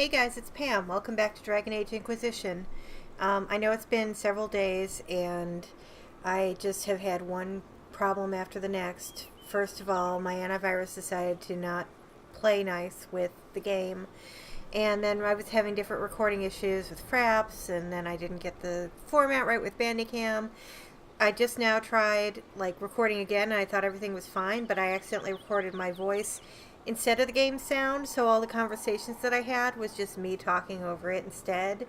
Hey guys, it's Pam. Welcome back to Dragon Age Inquisition. I know it's been several days and I just have had one problem after the next. First of all, my antivirus decided to not play nice with the game. And then I was having different recording issues with Fraps, and then I didn't get the format right with Bandicam. I just now tried recording again and I thought everything was fine, but I accidentally recorded my voice instead of the game sound, so all the conversations that I had was just me talking over it instead.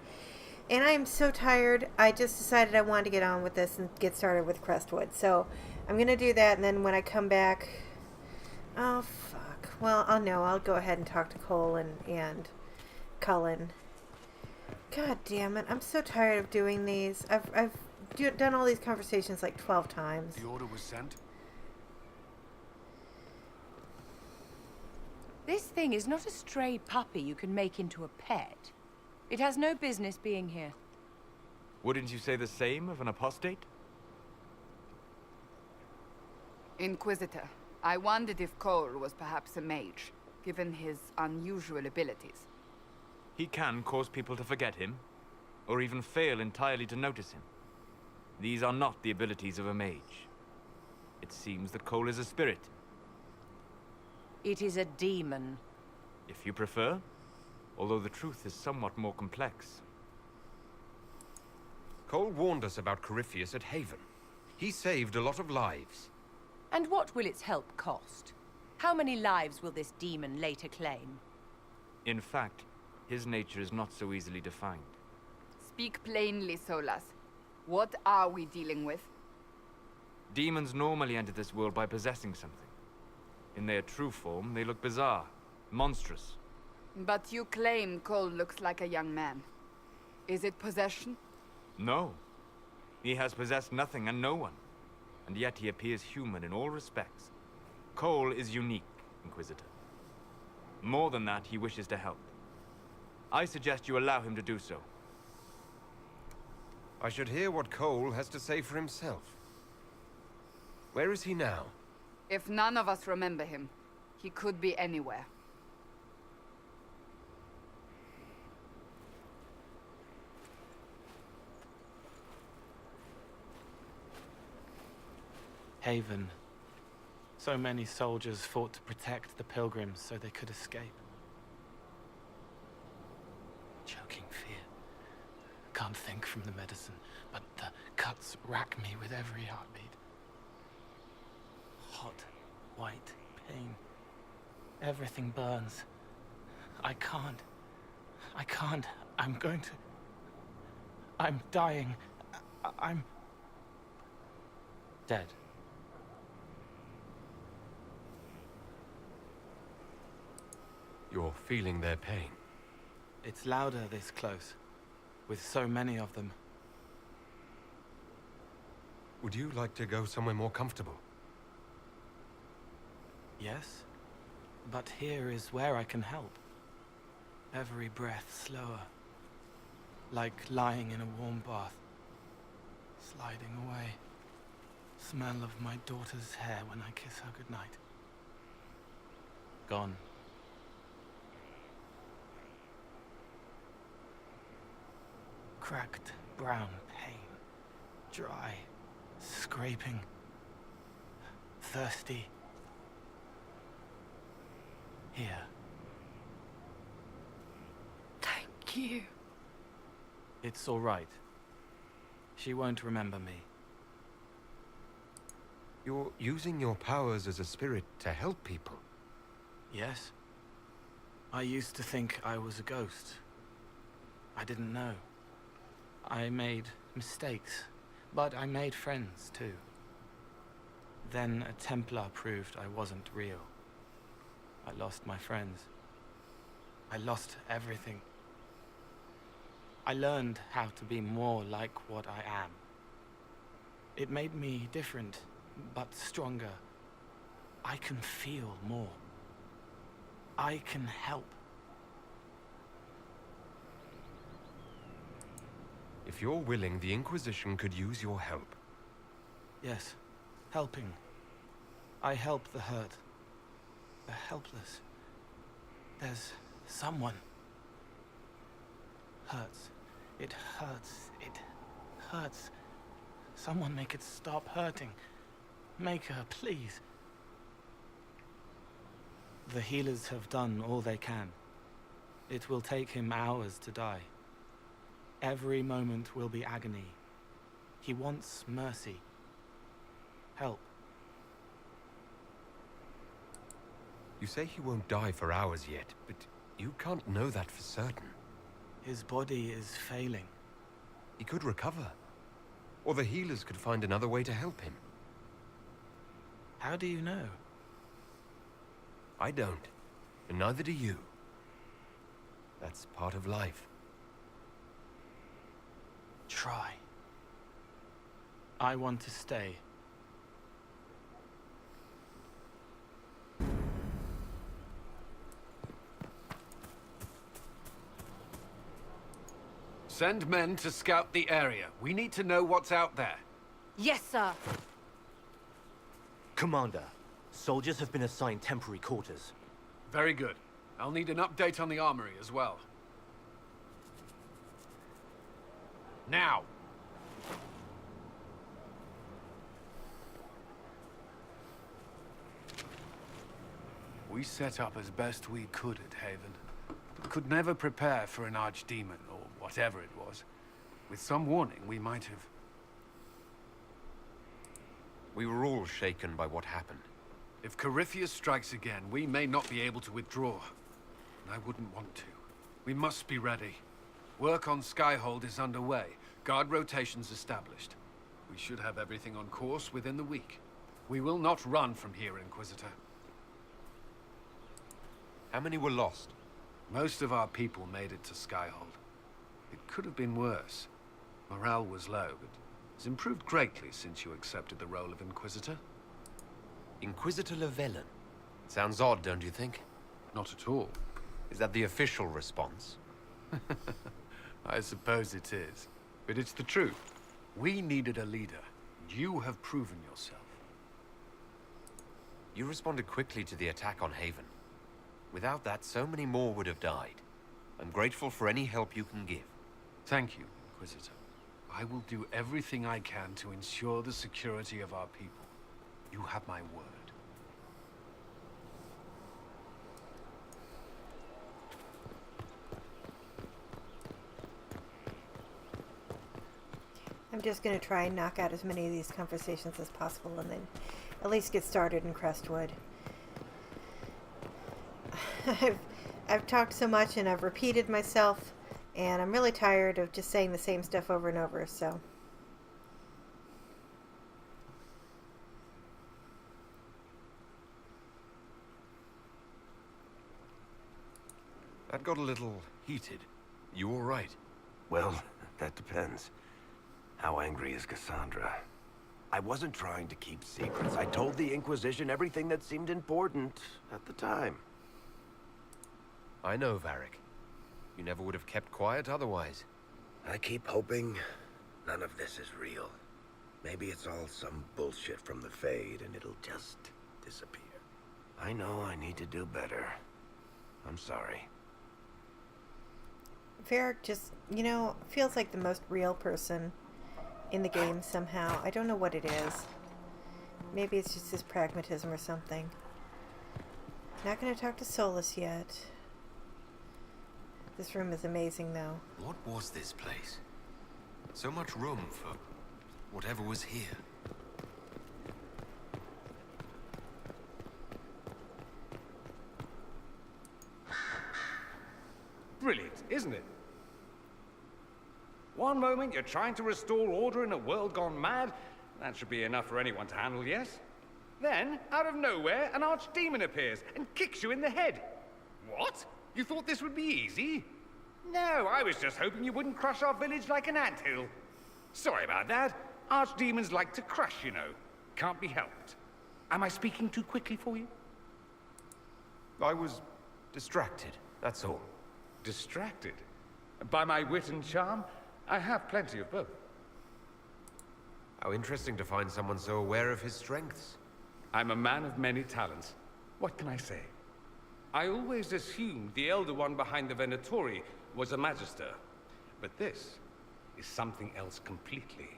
And I am so tired. I just decided I wanted to get on with this and get started with Crestwood. So I'm going to do that, and then when I come back... Oh, fuck. Well, I'll know. I'll go ahead and talk to Cole and Cullen. God damn it. I'm so tired of doing these. I've done all these conversations like 12 times. The order was sent? This thing is not a stray puppy you can make into a pet. It has no business being here. Wouldn't you say the same of an apostate? Inquisitor, I wondered if Cole was perhaps a mage, given his unusual abilities. He can cause people to forget him, or even fail entirely to notice him. These are not the abilities of a mage. It seems that Cole is a spirit. It is a demon. If you prefer, although the truth is somewhat more complex. Cole warned us about Corypheus at Haven. He saved a lot of lives. And what will its help cost? How many lives will this demon later claim? In fact, his nature is not so easily defined. Speak plainly, Solas. What are we dealing with? Demons normally enter this world by possessing something. In their true form, they look bizarre, monstrous. But you claim Cole looks like a young man. Is it possession? No. He has possessed nothing and no one. And yet he appears human in all respects. Cole is unique, Inquisitor. More than that, he wishes to help. I suggest you allow him to do so. I should hear what Cole has to say for himself. Where is he now? If none of us remember him, he could be anywhere. Haven. So many soldiers fought to protect the pilgrims so they could escape. Choking fear. Can't think from the medicine, but the cuts rack me with every heartbeat. Hot, white pain. Everything burns. I can't. I'm going to... I'm dying. I'm... dead. You're feeling their pain. It's louder this close, with so many of them. Would you like to go somewhere more comfortable? Yes, but here is where I can help. Every breath slower, like lying in a warm bath, sliding away. Smell of my daughter's hair when I kiss her goodnight. Gone. Cracked brown pain, dry, scraping, thirsty. Here. Thank you. It's all right. She won't remember me. You're using your powers as a spirit to help people. Yes? I used to think I was a ghost. I didn't know. I made mistakes, but I made friends too. Then a Templar proved I wasn't real. I lost my friends. I lost everything. I learned how to be more like what I am. It made me different, but stronger. I can feel more. I can help. If you're willing, the Inquisition could use your help. Yes, helping. I help the hurt, the helpless. There's someone. hurts. It hurts. It hurts. Someone make it stop hurting. Make her, please. The healers have done all they can. It will take him hours to die. Every moment will be agony. He wants mercy. Help. You say he won't die for hours yet, but you can't know that for certain. His body is failing. He could recover. Or the healers could find another way to help him. How do you know? I don't. And neither do you. That's part of life. Try. I want to stay. Send men to scout the area. We need to know what's out there. Yes, sir. Commander, soldiers have been assigned temporary quarters. Very good. I'll need an update on the armory as well. Now! We set up as best we could at Haven, but could never prepare for an archdemon, or whatever it was. With some warning, we might have... We were all shaken by what happened. If Corypheus strikes again, we may not be able to withdraw. And I wouldn't want to. We must be ready. Work on Skyhold is underway. Guard rotations established. We should have everything on course within the week. We will not run from here, Inquisitor. How many were lost? Most of our people made it to Skyhold. It could have been worse. Morale was low, but it's improved greatly since you accepted the role of Inquisitor. Inquisitor Llewellyn. Sounds odd, don't you think? Not at all. Is that the official response? I suppose it is. But it's the truth. We needed a leader. You have proven yourself. You responded quickly to the attack on Haven. Without that, so many more would have died. I'm grateful for any help you can give. Thank you, Inquisitor. I will do everything I can to ensure the security of our people. You have my word. I'm just going to try and knock out as many of these conversations as possible and then at least get started in Crestwood. I've talked so much and I've repeated myself, and I'm really tired of just saying the same stuff over and over, so... That got a little heated. You all right? Well, that depends. How angry is Cassandra? I wasn't trying to keep secrets. I told the Inquisition everything that seemed important at the time. I know, Varric. You never would have kept quiet otherwise. I keep hoping none of this is real. Maybe it's all some bullshit from the Fade and it'll just disappear. I know I need to do better. I'm sorry. Varric just, you know, feels like the most real person in the game somehow. I don't know what it is. Maybe it's just his pragmatism or something. Not going to talk to Solus yet. This room is amazing, though. What was this place? So much room for whatever was here. Brilliant, isn't it? One moment you're trying to restore order in a world gone mad. That should be enough for anyone to handle, yes? Then, out of nowhere, an archdemon appears and kicks you in the head. What? You thought this would be easy? No, I was just hoping you wouldn't crush our village like an anthill. Sorry about that. Archdemons like to crush, you know. Can't be helped. Am I speaking too quickly for you? I was distracted, that's all. Distracted? By my wit and charm? I have plenty of both. How interesting to find someone so aware of his strengths. I'm a man of many talents. What can I say? I always assumed the Elder One behind the Venatori was a Magister. But this is something else completely.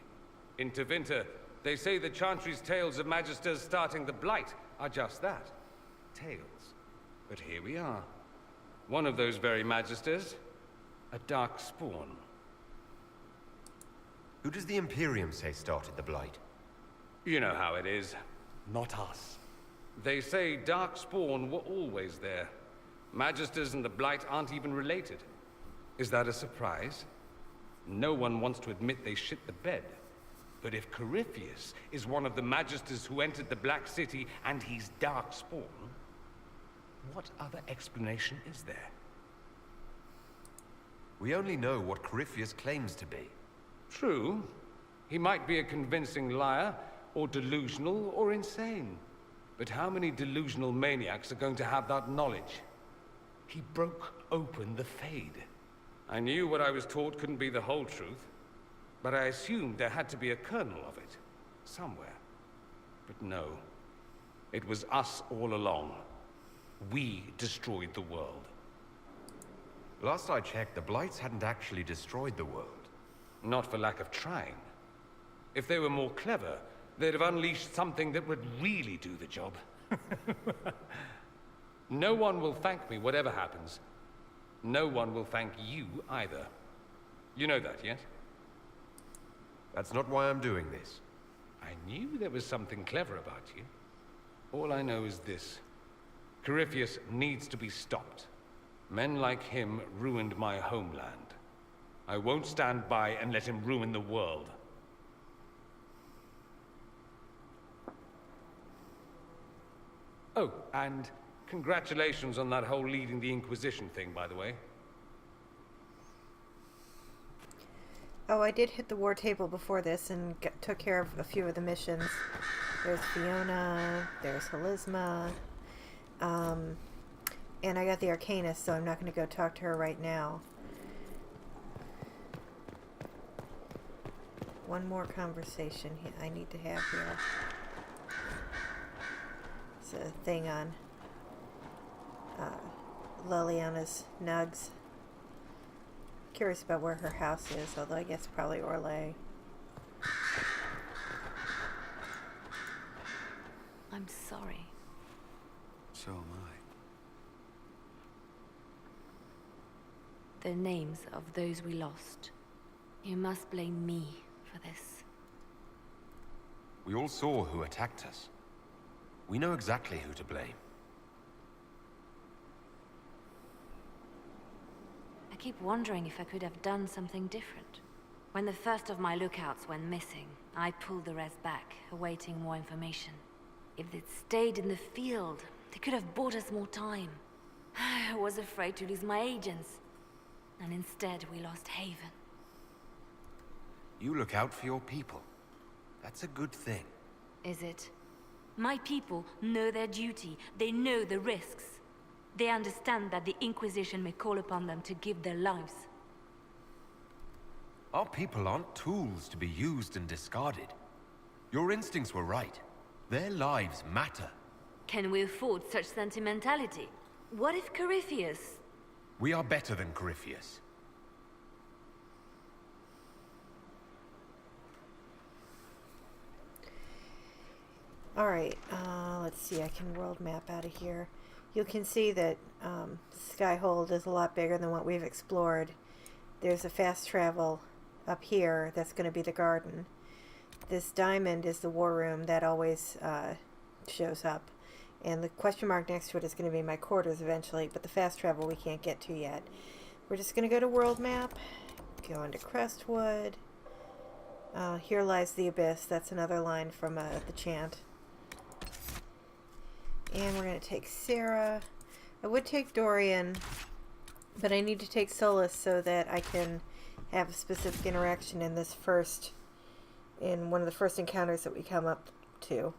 In Tevinter, they say the Chantry's tales of Magisters starting the Blight are just that. Tales. But here we are. One of those very Magisters, a dark spawn. Who does the Imperium say started the Blight? You know how it is. Not us. They say Darkspawn were always there. Magisters and the Blight aren't even related. Is that a surprise? No one wants to admit they shit the bed. But if Corypheus is one of the Magisters who entered the Black City and he's Darkspawn, what other explanation is there? We only know what Corypheus claims to be. True. He might be a convincing liar, or delusional, or insane. But how many delusional maniacs are going to have that knowledge? He broke open the Fade. I knew what I was taught couldn't be the whole truth, but I assumed there had to be a kernel of it, somewhere. But no. It was us all along. We destroyed the world. Last I checked, the Blights hadn't actually destroyed the world. Not for lack of trying. If they were more clever, they'd have unleashed something that would really do the job. No one will thank me, whatever happens. No one will thank you either. You know that, yes? That's not why I'm doing this. I knew there was something clever about you. All I know is this. Corypheus needs to be stopped. Men like him ruined my homeland. I won't stand by and let him ruin the world. Oh, and congratulations on that whole leading the Inquisition thing, by the way. Oh, I did hit the war table before this and took care of a few of the missions. There's Fiona, there's Helisma, and I got the Arcanist, so I'm not going to go talk to her right now. One more conversation I need to have here. It's a thing on Liliana's nugs. Curious about where her house is, although I guess probably Orlais. I'm sorry. So am I. The names of those we lost. You must blame me for this. We all saw who attacked us. We know exactly who to blame. I keep wondering if I could have done something different. When the first of my lookouts went missing, I pulled the rest back, awaiting more information. If they'd stayed in the field, they could have bought us more time. I was afraid to lose my agents. And instead, we lost Haven. You look out for your people. That's a good thing. Is it? My people know their duty. They know the risks. They understand that the Inquisition may call upon them to give their lives. Our people aren't tools to be used and discarded. Your instincts were right. Their lives matter. Can we afford such sentimentality? What if Corypheus... We are better than Corypheus. Alright, let's see, I can world map out of here. You can see that Skyhold is a lot bigger than what we've explored. There's a fast travel up here that's going to be the garden. This diamond is the war room that always shows up. And the question mark next to it is going to be my quarters eventually, but the fast travel we can't get to yet. We're just going to go to world map, go into Crestwood. Here lies the abyss. That's another line from the chant. And we're going to take Sarah. I would take Dorian, but I need to take Solus so that I can have a specific interaction in this in one of the first encounters that we come up to.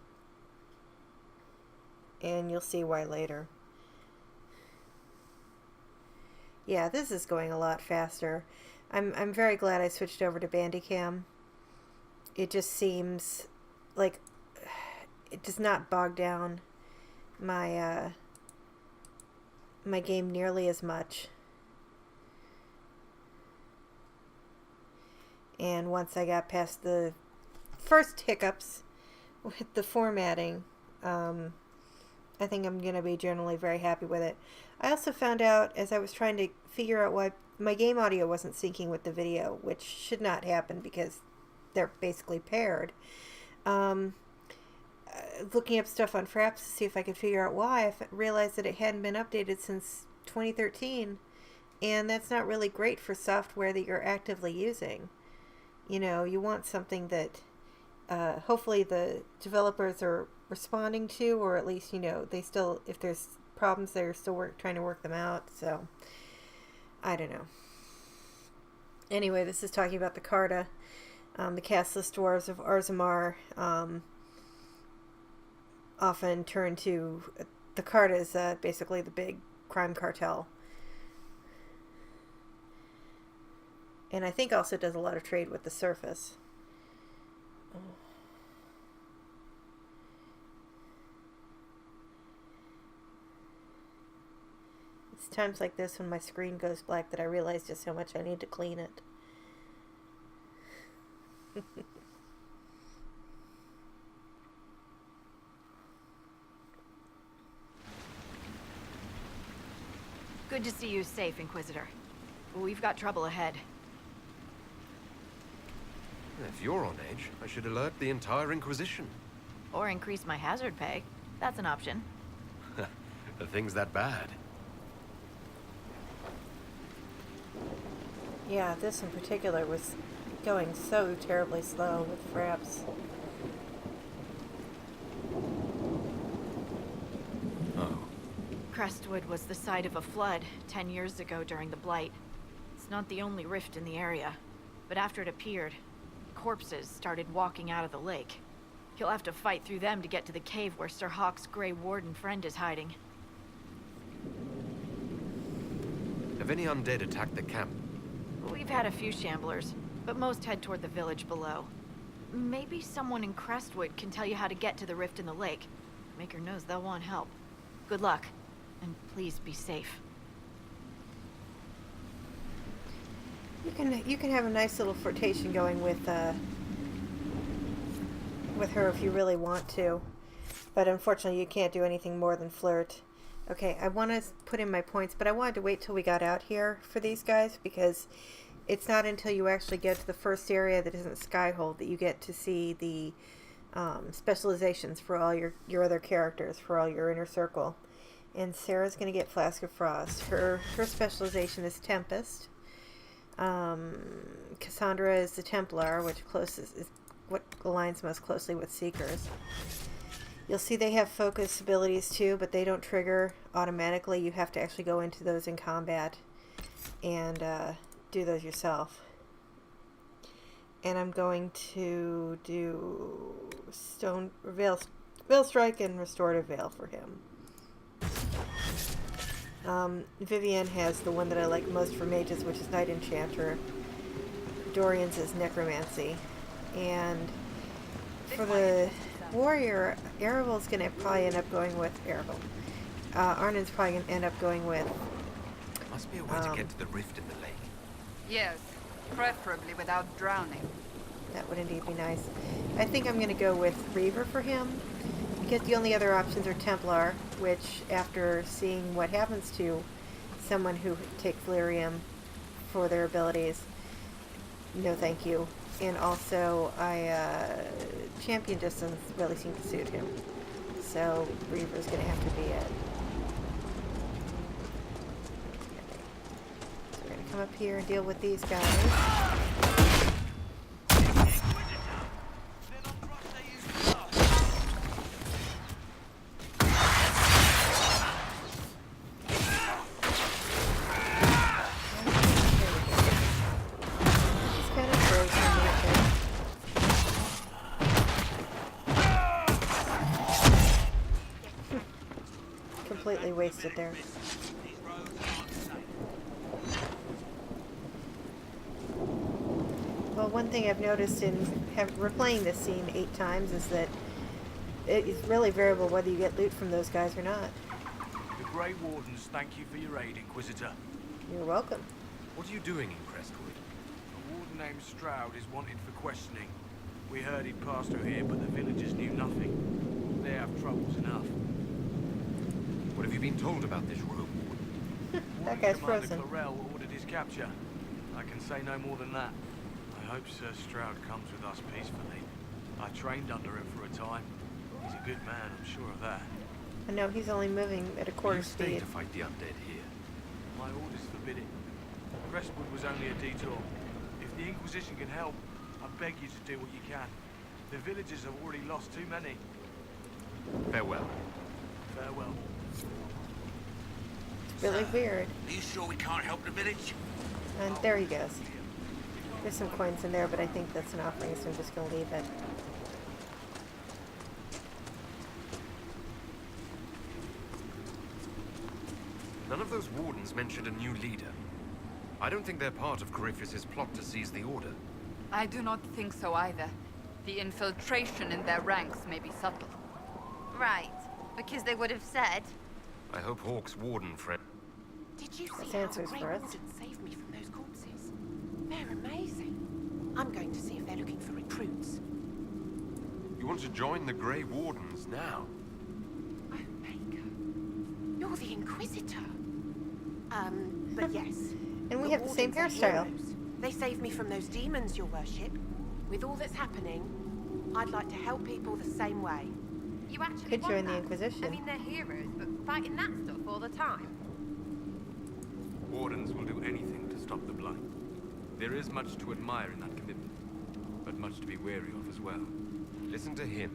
And you'll see why later. Yeah, this is going a lot faster. I'm very glad I switched over to Bandicam. It just seems like it does not bog down my my game nearly as much. And once I got past the first hiccups with the formatting, I think I'm going to be generally very happy with it. I also found out as I was trying to figure out why my game audio wasn't syncing with the video, which should not happen because they're basically paired. Looking up stuff on Fraps to see if I could figure out why, I realized that it hadn't been updated since 2013, and that's not really great for software that you're actively using. You know, you want something that hopefully the developers are responding to, or at least, you know, they still, if there's problems, they're still trying to work them out. So I don't know. Anyway, this is talking about the Carta, the casteless dwarves of Arzamar. Often turn to the Carta is basically the big crime cartel, and I think also does a lot of trade with the surface. It's times like this when my screen goes black that I realize just how much I need to clean it. Good to see you safe, Inquisitor. We've got trouble ahead. If you're on edge, I should alert the entire Inquisition. Or increase my hazard pay. That's an option. Are things that bad? Yeah, this in particular was going so terribly slow with Fraps. Crestwood was the site of a flood 10 years ago during the Blight. It's not the only rift in the area, but after it appeared, corpses started walking out of the lake. You'll have to fight through them to get to the cave where Sir Hawke's Grey Warden friend is hiding. Have any undead attacked the camp? We've had a few shamblers, but most head toward the village below. Maybe someone in Crestwood can tell you how to get to the rift in the lake. Maker knows they'll want help. Good luck. And please be safe. You can have a nice little flirtation going with her if you really want to, but unfortunately you can't do anything more than flirt. Okay, I want to put in my points, but I wanted to wait till we got out here for these guys because it's not until you actually get to the first area that isn't Skyhold that you get to see the specializations for all your other characters, for all your inner circle. And Sarah's going to get Flask of Frost. Her specialization is Tempest. Cassandra is the Templar, which is what aligns most closely with Seekers. You'll see they have focus abilities too, but they don't trigger automatically. You have to actually go into those in combat and do those yourself. And I'm going to do Veil Strike and Restorative Veil for him. Vivienne has the one that I like most for mages, which is Night Enchanter. Dorian's is Necromancy. And for the warrior, Aravel's going to probably end up going with Aravel. Arnon's probably going to end up going with... There must be a way to get to the rift in the lake. Yes, preferably without drowning. That would indeed be nice. I think I'm going to go with Reaver for him, because the only other options are Templar, which, after seeing what happens to someone who takes Lyrium for their abilities, no thank you. And also, Champion Distance really seems to suit him. So, Reaver's going to have to be it. So we're going to come up here and deal with these guys. Completely wasted there. Well, one thing I've noticed in replaying this scene 8 times is that it is really variable whether you get loot from those guys or not. The Grey Wardens thank you for your aid, Inquisitor. You're welcome. What are you doing in Crestwood? warden named Stroud is wanted for questioning. We heard he'd passed through here, but the villagers knew nothing. They have troubles enough. What have you been told about this room? That guy's Commander frozen. Clarell ordered his capture. I can say no more than that. I hope Sir Stroud comes with us peacefully. I trained under him for a time. He's a good man, I'm sure of that. I know he's only moving at a quarter You stay speed. to fight the undead here. My orders forbid it. Crestwood was only a detour. If the Inquisition can help, I beg you to do what you can. The villagers have already lost too many. Farewell. Farewell. It's really weird. Are you sure we can't help the village? And there he goes. There's some coins in there, but I think that's an offering, so I'm just gonna leave it. None of those wardens mentioned a new leader. I don't think they're part of Corypheus's plot to seize the Order. I do not think so either. The infiltration in their ranks may be subtle. Right, because they would have said. I hope Hawk's warden friend. Did you That's see how the answers Grey for us. Warden saved me from those corpses? They're amazing. I'm going to see if they're looking for recruits. You want to join the Grey Wardens now? Oh, Maker. You're the Inquisitor. But yes. And we have the same Wardens are hairstyle. heroes. They saved me from those demons, your worship. With all that's happening, I'd like to help people the same way. You actually Could want join the that? Inquisition. I mean, they're heroes, but fighting that stuff all the time. Wardens will do anything to stop the blight. There is much to admire in that commitment, but much to be wary of as well. Listen to him.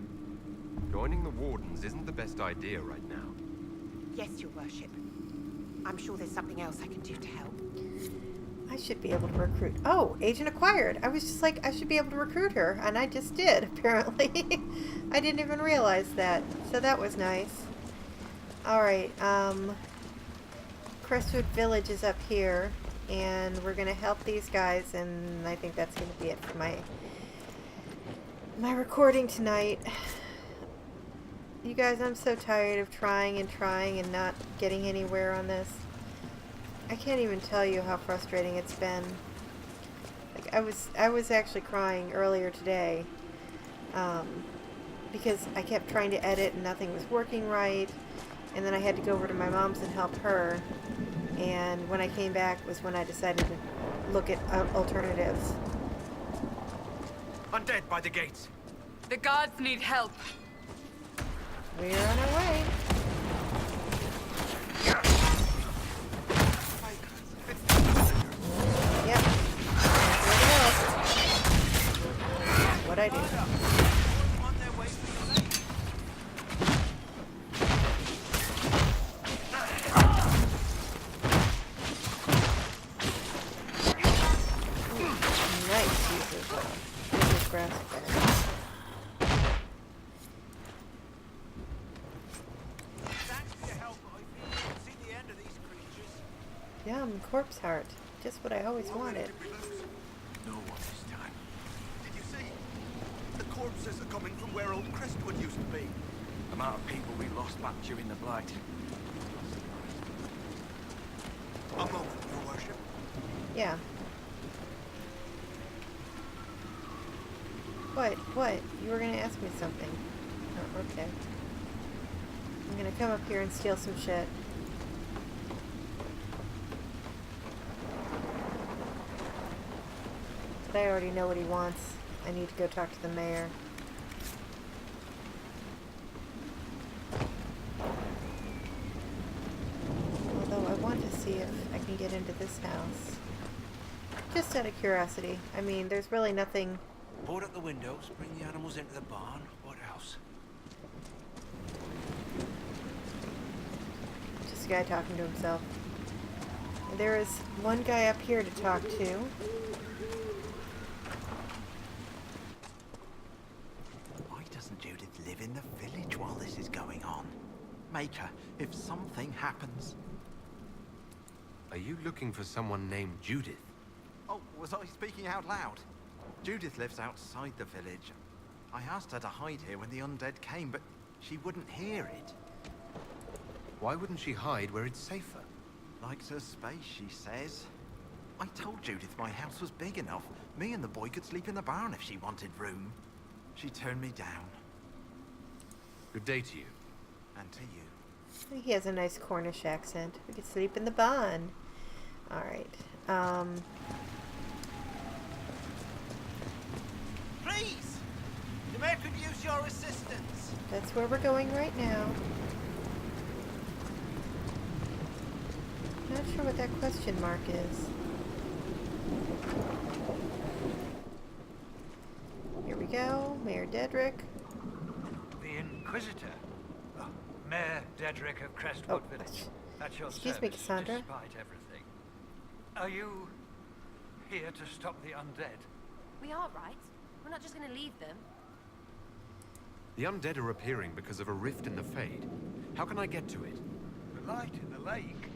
Joining the Wardens isn't the best idea right now. Yes, your worship. I'm sure there's something else I can do to help. I should be able to recruit. Oh, agent acquired. I was just like, I should be able to recruit her, and I just did, apparently. I didn't even realize that. So that was nice. Alright, Crestwood Village is up here, and we're gonna help these guys, and I think that's gonna be it for my recording tonight. You guys, I'm so tired of trying and not getting anywhere on this. I can't even tell you how frustrating it's been. Like, I was actually crying earlier today, because I kept trying to edit and nothing was working right, and then I had to go over to my mom's and help her, and when I came back was when I decided to look at alternatives. Undead by the gates. The guards need help. We're on our way. Yep. Here we go. That's what I do. Nice use of grass fire. Yum, corpse heart. Just what I always wanted. No one this time. Did you see? The corpses are coming from where old Crestwood used to be. The amount of people we lost back during the blight. A moment, your worship. Yeah. What? You were gonna ask me something. Oh, okay. I'm gonna come up here and steal some shit. But I already know what he wants. I need to go talk to the mayor. Although I want to see if I can get into this house. Just out of curiosity. I mean, there's really nothing... Board up the windows, bring the animals into the barn. What else? Just a guy talking to himself. There is one guy up here to talk to. Why doesn't Judith live in the village while this is going on? Maker, if something happens... Are you looking for someone named Judith? Oh, was I speaking out loud? Judith lives outside the village. I asked her to hide here when the undead came, but she wouldn't hear it. Why wouldn't she hide where it's safer? Likes her space, she says. I told Judith my house was big enough. Me and the boy could sleep in the barn if she wanted room. She turned me down. Good day to you. And to you. He has a nice Cornish accent. We could sleep in the barn. Alright. Please! The mayor could use your assistance. That's where we're going right now. Not sure what that question mark is. Here we go. Mayor Dedrick. The Inquisitor. Oh, Mayor Dedrick of Crestwood Village. That's your Excuse me, service, Cassandra. despite everything. Are you here to stop the undead? We are, right? We're not just going to leave them. The undead are appearing because of a rift in the Fade. How can I get to it? The light in the lake.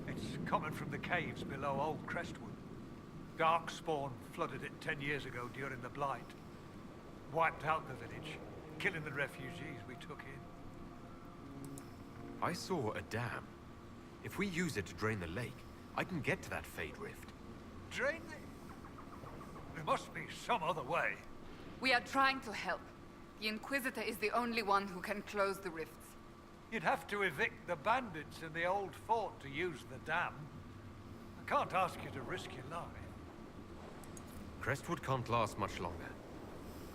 It's coming from the caves below Old Crestwood. Darkspawn flooded it 10 years ago during the Blight. Wiped out the village, killing the refugees we took in. I saw a dam. If we use it to drain the lake, I can get to that Fade rift. Drain it? There must be some other way. We are trying to help. The Inquisitor is the only one who can close the rifts. You'd have to evict the bandits in the old fort to use the dam. I can't ask you to risk your life. Crestwood can't last much longer.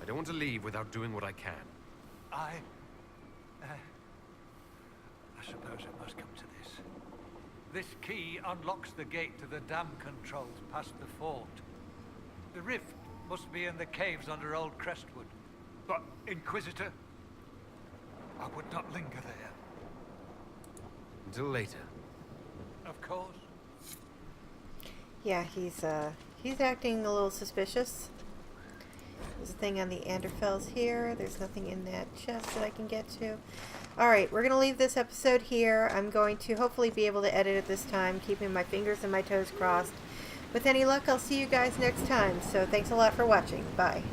I don't want to leave without doing what I can. I suppose it must come to this. This key unlocks the gate to the dam controls past the fort. The rift must be in the caves under Old Crestwood. But, Inquisitor, I would not linger there. Until later. Of course. Yeah, he's acting a little suspicious. There's a thing on the Anderfells here. There's nothing in that chest that I can get to. Alright, we're going to leave this episode here. I'm going to hopefully be able to edit it this time, keeping my fingers and my toes crossed. With any luck, I'll see you guys next time. So thanks a lot for watching. Bye.